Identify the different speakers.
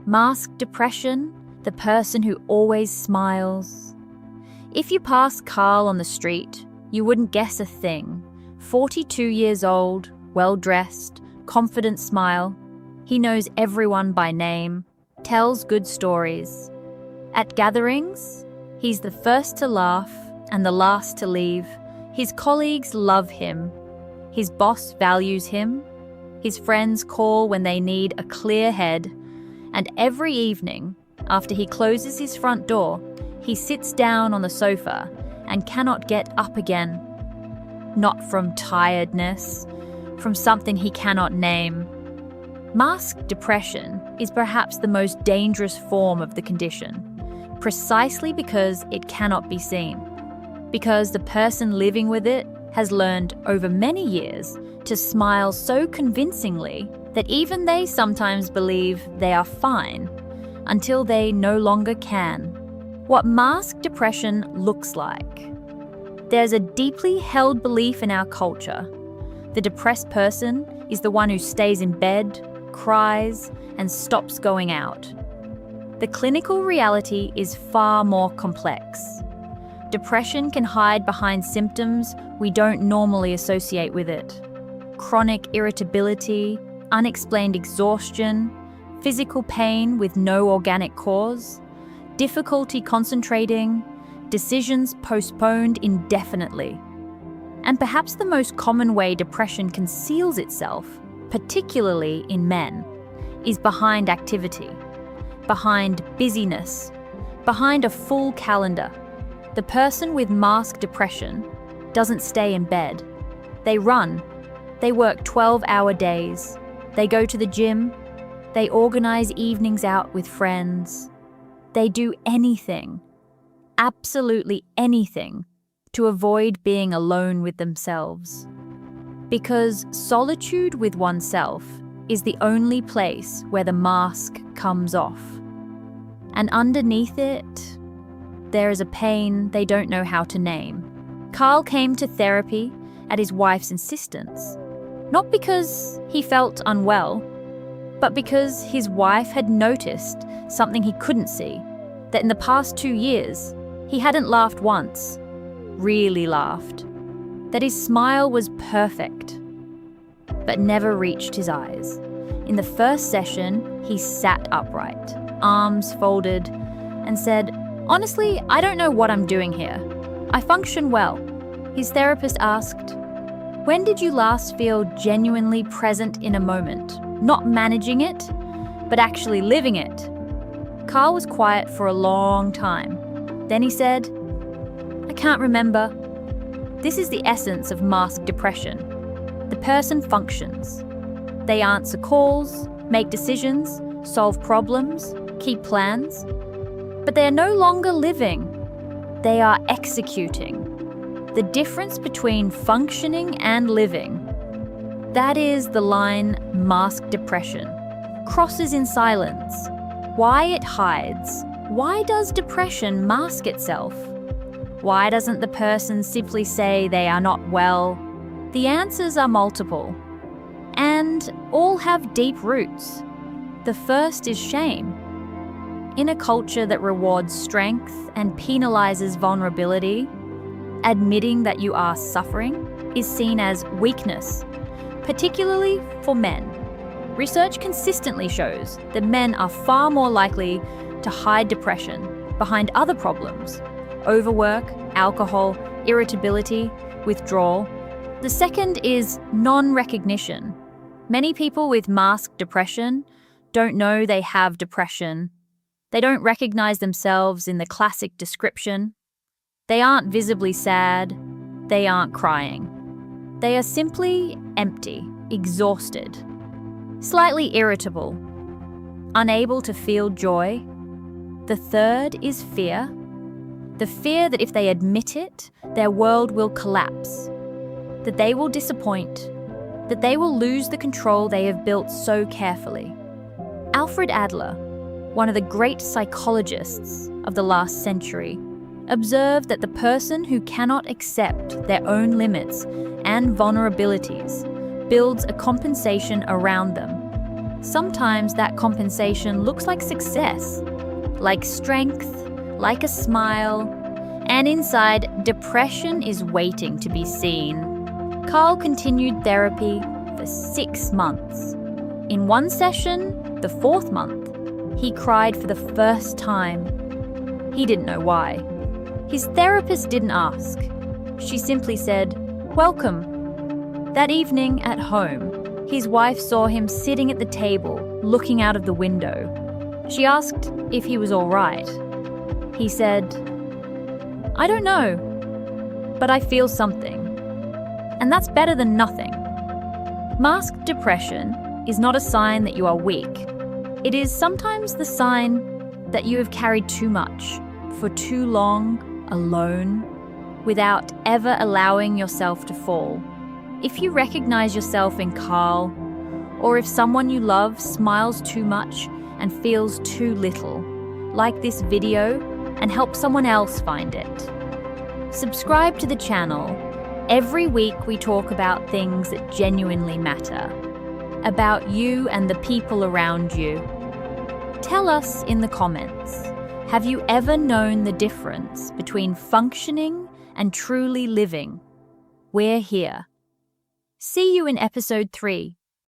Speaker 1: Masked depression, the person who always smiles. If you pass Carl on the street, you wouldn't guess a thing. 42 years old, well-dressed, confident smile. He knows everyone by name, tells good stories. At gatherings, he's the first to laugh and the last to leave. His colleagues love him. His boss values him. His friends call when they need a clear head. And every evening, after he closes his front door, he sits down on the sofa and cannot get up again. Not from tiredness, from something he cannot name. Masked depression is perhaps the most dangerous form of the condition, precisely because it cannot be seen. Because the person living with it has learned over many years to smile so convincingly that even they sometimes believe they are fine until they no longer can. What masked depression looks like. There's a deeply held belief in our culture. The depressed person is the one who stays in bed, cries, and stops going out. The clinical reality is far more complex. Depression can hide behind symptoms we don't normally associate with it. Chronic irritability, unexplained exhaustion, physical pain with no organic cause, difficulty concentrating, decisions postponed indefinitely. And perhaps the most common way depression conceals itself, particularly in men, is behind activity, behind busyness, behind a full calendar. The person with masked depression doesn't stay in bed. They run. They work 12-hour days. They go to the gym. They organize evenings out with friends. They do anything, absolutely anything, to avoid being alone with themselves. Because solitude with oneself is the only place where the mask comes off. And underneath it, there is a pain they don't know how to name. Carl came to therapy at his wife's insistence, not because he felt unwell, but because his wife had noticed something he couldn't see, that in the past 2 years, he hadn't laughed once, really laughed, that his smile was perfect, but never reached his eyes. In the first session, he sat upright, arms folded, and said, "Honestly, I don't know what I'm doing here. I function well." His therapist asked, "When did you last feel genuinely present in a moment, not managing it, but actually living it?" Carl was quiet for a long time. Then he said, "I can't remember." This is the essence of masked depression. The person functions. They answer calls, make decisions, solve problems, keep plans, but they are no longer living. They are executing. The difference between functioning and living, that is the line masked depression. Crosses in silence. Why it hides? Why does depression mask itself? Why doesn't the person simply say they are not well? The answers are multiple, and all have deep roots. The first is shame. In a culture that rewards strength and penalizes vulnerability, admitting that you are suffering is seen as weakness, particularly for men. Research consistently shows that men are far more likely to hide depression behind other problems: overwork, alcohol, irritability, withdrawal. The second is non-recognition. Many people with masked depression don't know they have depression. They don't recognize themselves in the classic description. They aren't visibly sad. They aren't crying. They are simply empty, exhausted, slightly irritable, unable to feel joy. The third is fear. The fear that if they admit it, their world will collapse, that they will disappoint, that they will lose the control they have built so carefully. Alfred Adler, one of the great psychologists of the last century, observed that the person who cannot accept their own limits and vulnerabilities builds a compensation around them. Sometimes that compensation looks like success, like strength, like a smile, and inside, depression is waiting to be seen. Carl continued therapy for 6 months. In one session, the 4th month, he cried for the first time. He didn't know why. His therapist didn't ask. She simply said, "Welcome." That evening at home, his wife saw him sitting at the table, looking out of the window. She asked if he was all right. He said, "I don't know, but I feel something." And that's better than nothing. Masked depression is not a sign that you are weak. It is sometimes the sign that you have carried too much for too long alone without ever allowing yourself to fall. If you recognize yourself in Carl, or if someone you love smiles too much and feels too little, like this video and help someone else find it. Subscribe to the channel. Every week we talk about things that genuinely matter, about you and the people around you. Tell us in the comments, have you ever known the difference between functioning and truly living? We're here. See you in episode 3.